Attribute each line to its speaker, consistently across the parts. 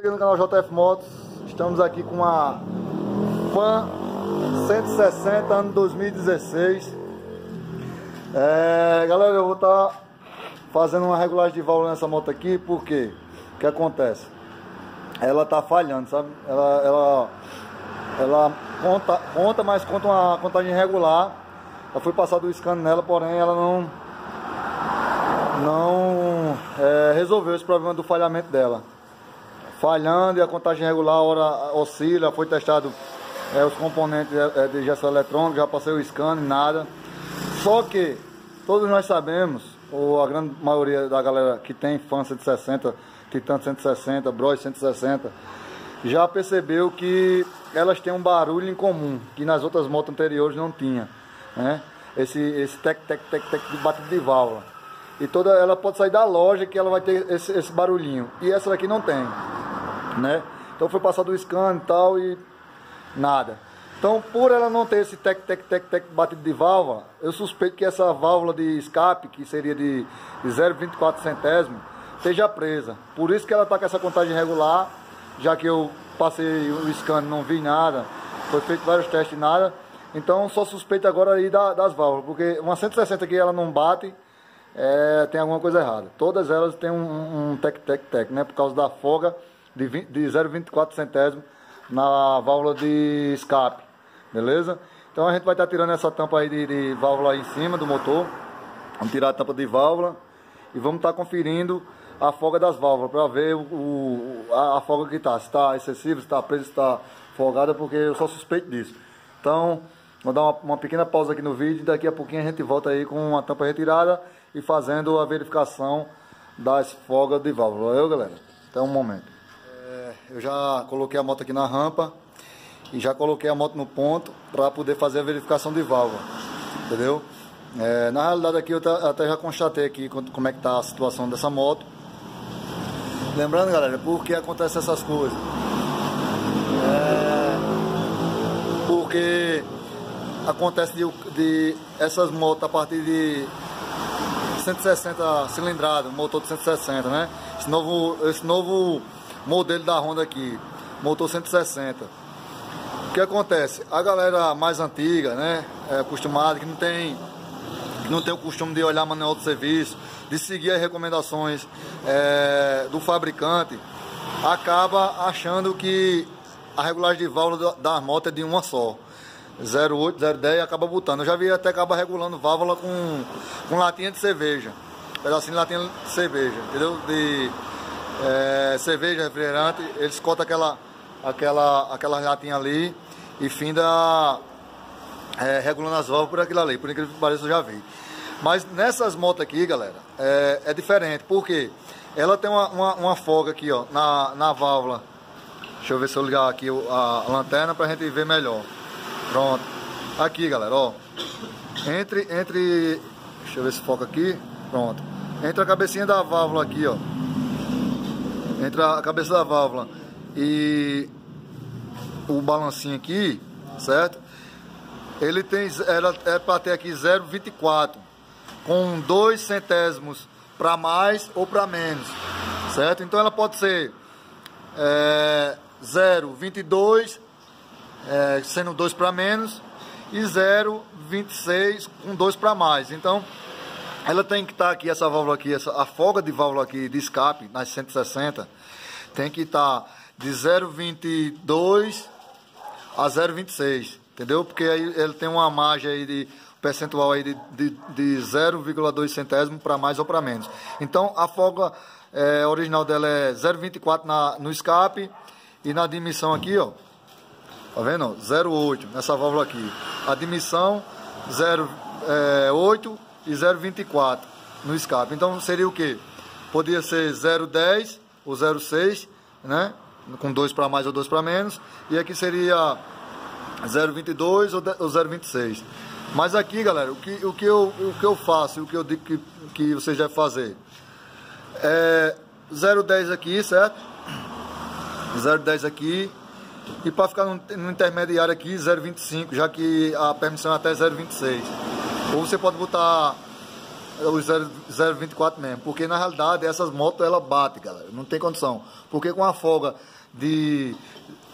Speaker 1: Aqui no canal JF Motos, estamos aqui com uma Fan 160 ano 2016. Galera, eu vou estar fazendo uma regulagem de válvula nessa moto aqui, porque o que acontece? Ela tá falhando, sabe? Ela conta, mas conta uma contagem irregular. Eu fui passado o scan nela, porém ela não resolveu esse problema do falhamento dela. Falhando e a contagem regular, a hora oscila. Foi testado os componentes de injeção eletrônica, já passei o scan, nada. Só que todos nós sabemos, ou a grande maioria da galera que tem Fan 160, Titan 160, Bros 160, já percebeu que elas têm um barulho em comum, que nas outras motos anteriores não tinha, né? Esse tec de batido de válvula. E ela pode sair da loja que ela vai ter esse barulhinho. E essa daqui não tem, né? Então foi passado o scan e tal e nada. Então, por ela não ter esse tec batido de válvula, eu suspeito que essa válvula de escape, que seria de 0,24 centésimo, esteja presa. Por isso que ela está com essa contagem regular, já que eu passei o scan e não vi nada, foi feito vários testes e nada. Então, só suspeito agora aí das válvulas, porque uma 160 aqui ela não bate, tem alguma coisa errada. Todas elas têm um tec, né, por causa da folga de 0,24 centésimo na válvula de escape, beleza? Então a gente vai estar tirando essa tampa aí de válvula aí em cima do motor. Vamos tirar a tampa de válvula e vamos estar conferindo a folga das válvulas para ver a folga que está, se está excessiva, se está presa, se está folgada, porque eu só suspeito disso. Então vou dar uma pequena pausa aqui no vídeo e daqui a pouquinho a gente volta aí com a tampa retirada e fazendo a verificação das folgas de válvula. Valeu, galera? Até um momento. Eu já coloquei a moto aqui na rampa e já coloquei a moto no ponto para poder fazer a verificação de válvula, entendeu? Na realidade aqui eu até já constatei aqui como é que tá a situação dessa moto. Lembrando, galera, por que acontece essas coisas? Porque acontece de essas motos a partir de 160 cilindradas, motor de 160, né? Esse novo modelo da Honda aqui, motor 160. O que acontece? A galera mais antiga, né, acostumada, que não tem o costume de olhar manual do serviço, de seguir as recomendações do fabricante, acaba achando que a regulagem de válvula da moto é de uma só, 0,8, 0,10, acaba botando. Eu já vi até acaba regulando válvula com latinha de cerveja, pedacinho de latinha de cerveja, entendeu? Cerveja, refrigerante, eles cortam aquela latinha ali e finda regulando as válvulas por aquilo ali. Por incrível que pareça, eu já vi. Mas nessas motos aqui, galera, é diferente, porque ela tem uma folga aqui, ó, na válvula. Deixa eu ver se eu ligar aqui a lanterna pra gente ver melhor. Pronto. Aqui, galera, ó. Deixa eu ver se foca aqui. Pronto. Entre a cabecinha da válvula aqui, ó. Entre a cabeça da válvula e o balancinho aqui, certo? Ele tem, é para ter aqui 0,24, com 2 centésimos para mais ou para menos, certo? Então ela pode ser 0,22, sendo 2 para menos, e 0,26 com 2 para mais. Então ela tem que estar aqui, essa válvula aqui, a folga de válvula aqui de escape nas 160 tem que estar de 0,22 a 0,26, entendeu? Porque aí ele tem uma margem aí de percentual aí de 0,2 centésimo para mais ou para menos. Então a folga original dela é 0,24 no escape e na admissão aqui, ó, tá vendo? 0,8 nessa válvula aqui. A admissão 0,8 e 0,24 no escape. Então seria o que? Podia ser 0,10 ou 0,6, né? Com 2 para mais ou 2 para menos. E aqui seria 0,22 ou 0,26. Mas aqui, galera, o que eu faço, o que eu digo que vocês devem fazer é 0,10 aqui, certo? 0,10 aqui. E para ficar no intermediário aqui, 0,25, já que a permissão é até 0,26. Ou você pode botar os 0,24 mesmo, porque na realidade essas motos ela bate, galera, não tem condição, porque com a folga de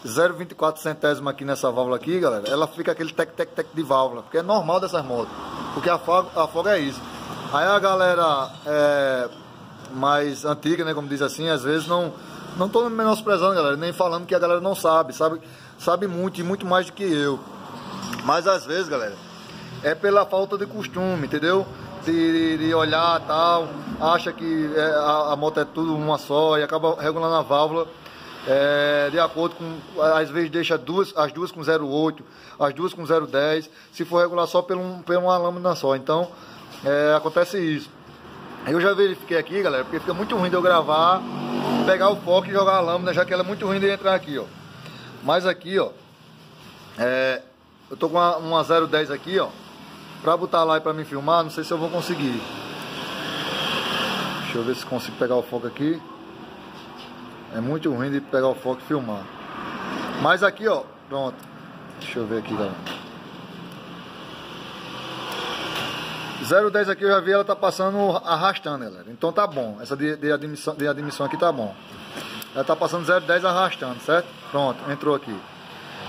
Speaker 1: 0,24 centésimo aqui nessa válvula aqui, galera, ela fica aquele tec de válvula, porque é normal dessas motos, porque a folga é isso. Aí a galera mais antiga, né, como diz assim, às vezes não tô menosprezando, galera, nem falando que a galera não sabe muito e muito mais do que eu, mas às vezes, galera, é pela falta de costume, entendeu? De olhar tal, acha que a moto é tudo uma só e acaba regulando a válvula de acordo com, às vezes deixa as duas com 0,8, as duas com 0,10, se for regular só por uma lâmina só, então acontece isso. Eu já verifiquei aqui, galera, porque fica muito ruim de eu gravar, pegar o foco e jogar a lâmina, já que ela é muito ruim de entrar aqui, ó. Mas aqui, ó, eu tô com uma 0,10 aqui, ó. Pra botar lá e pra me filmar, não sei se eu vou conseguir. Deixa eu ver se consigo pegar o foco aqui. É muito ruim de pegar o foco e filmar. Mas aqui, ó, pronto. Deixa eu ver aqui, galera. 0,10 aqui eu já vi ela tá passando arrastando, galera. Então tá bom. Essa de admissão aqui tá bom. Ela tá passando 0,10 arrastando, certo? Pronto, entrou aqui.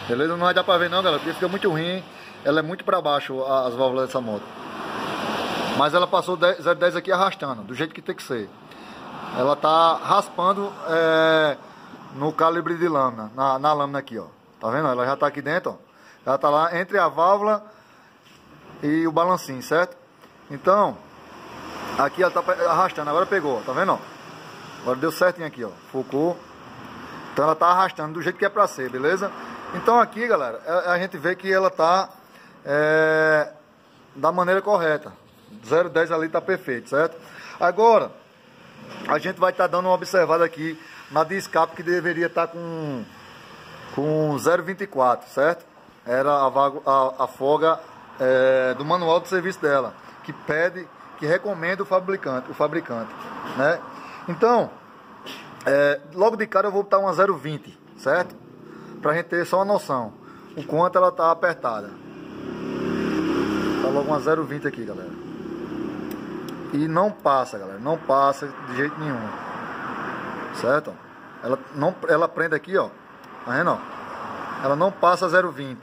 Speaker 1: Beleza? Não vai dar pra ver não, galera, porque fica muito ruim. Ela é muito para baixo, as válvulas dessa moto. Mas ela passou 0,10 aqui arrastando, do jeito que tem que ser. Ela tá raspando no calibre de lâmina, na lâmina aqui, ó. Tá vendo? Ela já tá aqui dentro, ó. Ela tá lá entre a válvula e o balancinho, certo? Então, aqui ela tá arrastando, agora pegou, tá vendo? Ó? Agora deu certinho aqui, ó. Focou. Então ela tá arrastando do jeito que é pra ser, beleza? Então aqui, galera, a gente vê que ela tá da maneira correta. 0,10 ali tá perfeito, certo? Agora, a gente vai estar dando uma observada aqui na de escape, que deveria estar com 0,24, certo? Era a folga do manual de serviço dela, que recomenda o fabricante, né? Então, logo de cara eu vou botar uma 0,20, certo? Pra gente ter só uma noção o quanto ela tá apertada. Tá logo uma 0,20 aqui, galera. E não passa, galera, não passa de jeito nenhum, certo? Ela prende aqui, ó, tá vendo, ó? Ela não passa 0,20.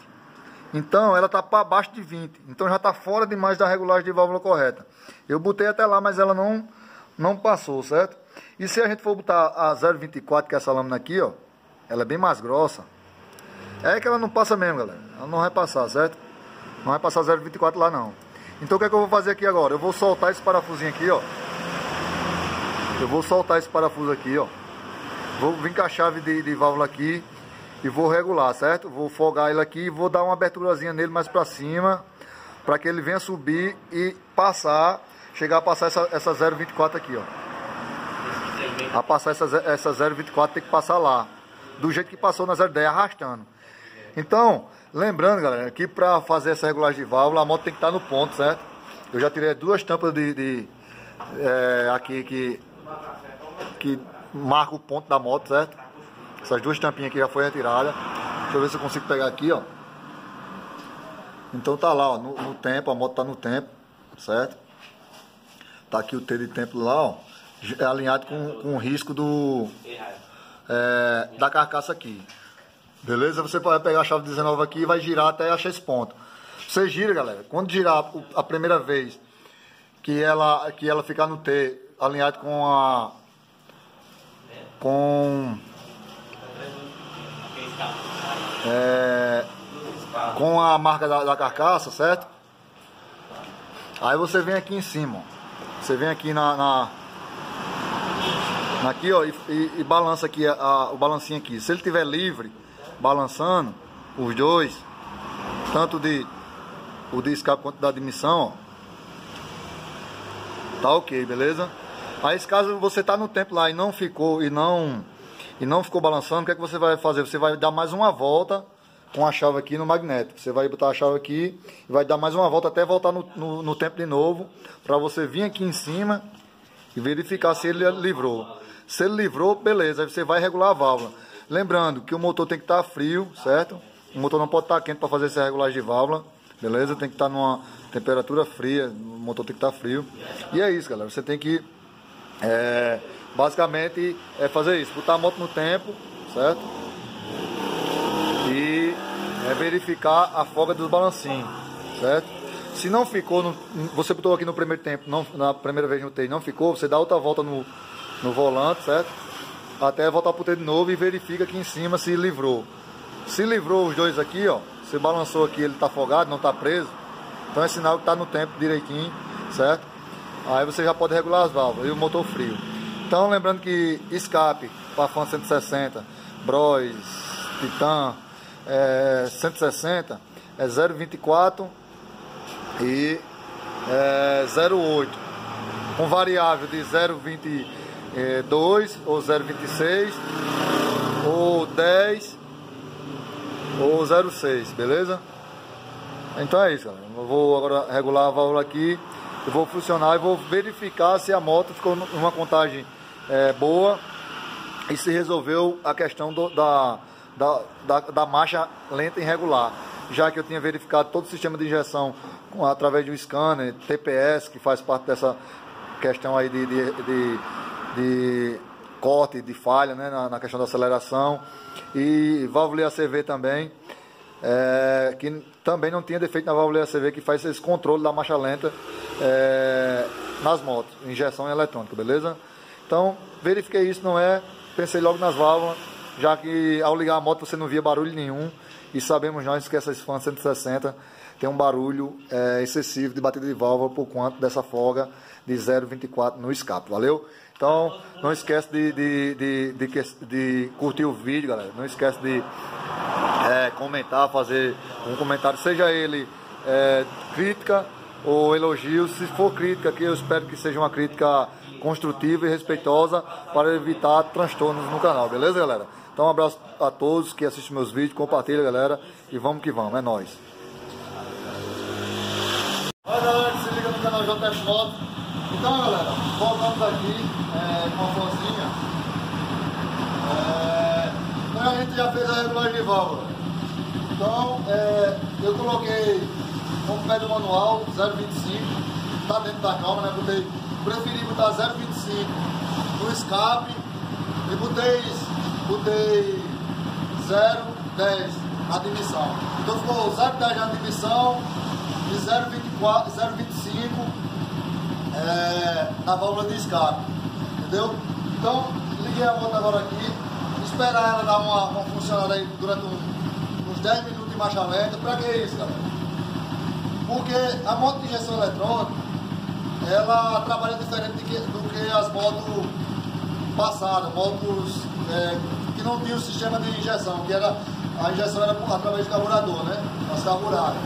Speaker 1: Então ela tá para baixo de 20. Então já tá fora demais da regulagem de válvula correta. Eu botei até lá, mas ela não passou, certo? E se a gente for botar a 0,24, que é essa lâmina aqui, ó, ela é bem mais grossa. É que ela não passa mesmo, galera. Ela não vai passar, certo? Não vai passar 0,24 lá, não. Então o que é que eu vou fazer aqui agora? Eu vou soltar esse parafusinho aqui, ó. Eu vou soltar esse parafuso aqui, ó. Vou vir com a chave de válvula aqui e vou regular, certo? Vou folgar ele aqui e vou dar uma aberturazinha nele mais pra cima, para que ele venha subir e chegar a passar essa 0,24 aqui, ó. A passar essa 0,24 tem que passar lá, do jeito que passou na 0,10, arrastando. Então, lembrando, galera, que para fazer essa regulagem de válvula, a moto tem que estar no ponto, certo? Eu já tirei duas tampas aqui que marca o ponto da moto, certo? Essas duas tampinhas aqui já foi retirada. Deixa eu ver se eu consigo pegar aqui, ó. Então tá lá, ó, no tempo, a moto tá no tempo, certo? Tá aqui o T de tempo lá, ó, alinhado com o risco da carcaça aqui. Beleza? Você vai pegar a chave 19 aqui e vai girar até achar esse ponto. Você gira, galera. Quando girar a primeira vez que ela ficar no T alinhado com a marca da carcaça, certo? Aí você vem aqui em cima, ó. Você vem aqui aqui, ó, e balança aqui o balancinho aqui. Se ele estiver livre, balançando os dois, tanto o de escape quanto da admissão, ó, tá ok, beleza? Aí, caso você tá no tempo lá e não ficou balançando, o que é que você vai fazer? Você vai dar mais uma volta com a chave aqui no magnético. Você vai botar a chave aqui e vai dar mais uma volta até voltar no tempo de novo, para você vir aqui em cima e verificar se ele livrou. Se ele livrou, beleza, aí você vai regular a válvula. Lembrando que o motor tem que estar frio, certo? O motor não pode estar quente para fazer essa regulagem de válvula, beleza? Tem que temperatura fria, o motor tem que estar frio. E é isso, galera, você tem que basicamente fazer isso, botar a moto no tempo, certo? E verificar a folga dos balancinhos, certo? Se não ficou, você botou aqui no primeiro tempo, na primeira vez no T não ficou, você dá outra volta no volante, certo? Até voltar pro T de novo e verifica aqui em cima se livrou. Se livrou os dois aqui, ó, você balançou aqui, ele tá folgado, não tá preso, então é sinal que tá no tempo direitinho, certo? Aí você já pode regular as válvulas e o motor frio. Então lembrando que escape para Fan 160, Bros, Titan 160 é 0,24 e 0,8, com variável de 0,22 ou 0,26 ou 10 ou 0,6, beleza? Então é isso, galera. Eu vou agora regular a válvula aqui, eu vou funcionar e vou verificar se a moto ficou numa contagem boa e se resolveu a questão da marcha lenta e irregular, já que eu tinha verificado todo o sistema de injeção através de um scanner, TPS, que faz parte dessa questão aí de corte, de falha, né, na questão da aceleração, e válvula ACV também, que também não tinha defeito na válvula ACV, que faz esse controle da marcha lenta nas motos, injeção eletrônica, beleza? Então, verifiquei isso, pensei logo nas válvulas, já que ao ligar a moto você não via barulho nenhum, e sabemos nós que essas Fan 160 tem um barulho excessivo de batida de válvula por conta dessa folga de 0,24 no escape, valeu? Então, não esquece de curtir o vídeo, galera, não esquece de comentar, fazer um comentário, seja ele crítica ou elogio. Se for crítica aqui, eu espero que seja uma crítica construtiva e respeitosa para evitar transtornos no canal, beleza, galera? Então um abraço a todos que assistem meus vídeos, compartilha, galera, e vamos que vamos, é nóis. Olha, galera, que se liga no canal JF Moto. Então, galera, voltamos aqui com a florzinha. Então a gente já fez a regulagem de válvula. Então, eu coloquei como pé do manual 0,25, tá dentro da calma, né? Preferi botar 0,25 no escape e botei 0,10 na admissão. Então ficou 0,10 na admissão e 0,25 na válvula de escape, entendeu? Então liguei a moto agora aqui, esperar ela dar uma funcionada aí durante uns 10 minutos de marcha lenta. Pra que isso, galera? Porque a moto de injeção eletrônica, ela trabalha diferente do que as motos passadas, motos que não tinham o sistema de injeção, que a injeção era através de carburador, né? As carburadas.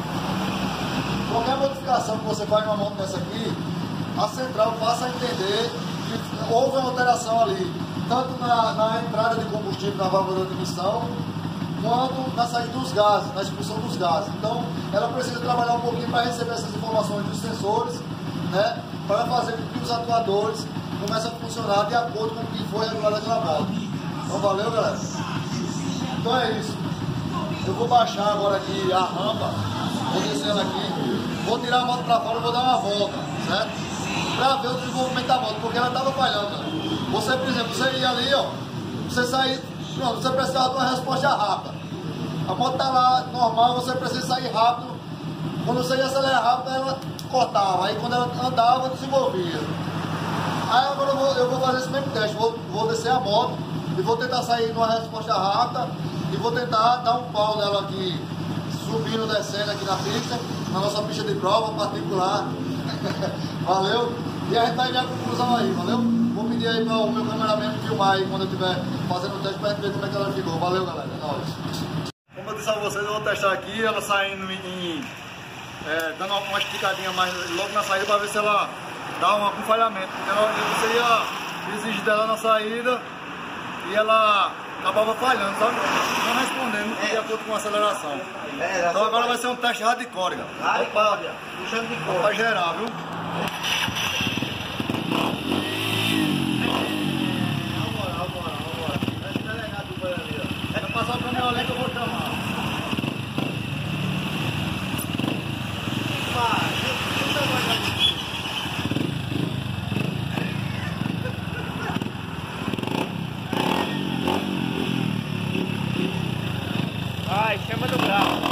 Speaker 1: Qualquer modificação que você faz numa moto dessa aqui, a central passa a entender que houve uma alteração ali, tanto na entrada de combustível na válvula de admissão, quanto na saída dos gases, na expulsão dos gases. Então, ela precisa trabalhar um pouquinho para receber essas informações dos sensores, né, para fazer com que os atuadores comecem a funcionar de acordo com o que foi regulado naquela moto. Então, valeu, galera? Então é isso. Eu vou baixar agora aqui a rampa, vou descendo aqui, vou tirar a moto para fora e vou dar uma volta, certo? Para ver o desenvolvimento da moto, porque ela estava falhando, galera. Você, por exemplo, você ia ali, ó, você sair, pronto, você precisava de uma resposta rápida. A moto tá lá normal, você precisa sair rápido. Quando você ia acelerar rápido, ela cortava. Aí quando ela andava, desenvolvia. Aí agora eu vou fazer esse mesmo teste. Vou descer a moto e vou tentar sair numa resposta rápida e vou tentar dar um pau nela aqui, subindo, descendo aqui na pista, na nossa pista de prova particular. Valeu? E a gente vai ver a conclusão aí, valeu? Vou pedir aí para o meu cameraman filmar aí quando eu estiver fazendo o teste para gente ver como é que ela ficou. Valeu, galera. É nóis. Como eu disse a vocês, eu vou testar aqui, ela saindo dando uma esticadinha mais logo na saída para ver se ela dá um falhamento. Porque você ia exigir dela na saída e ela acabava falhando, sabe? Não respondendo de acordo com a aceleração. Então agora vai ser um teste hardcore, galera.
Speaker 2: Hardcore, puxando de cor.
Speaker 1: Pra gerar, viu? Passar o caminhão ali que eu vou chamar.
Speaker 2: vai, chama no grau.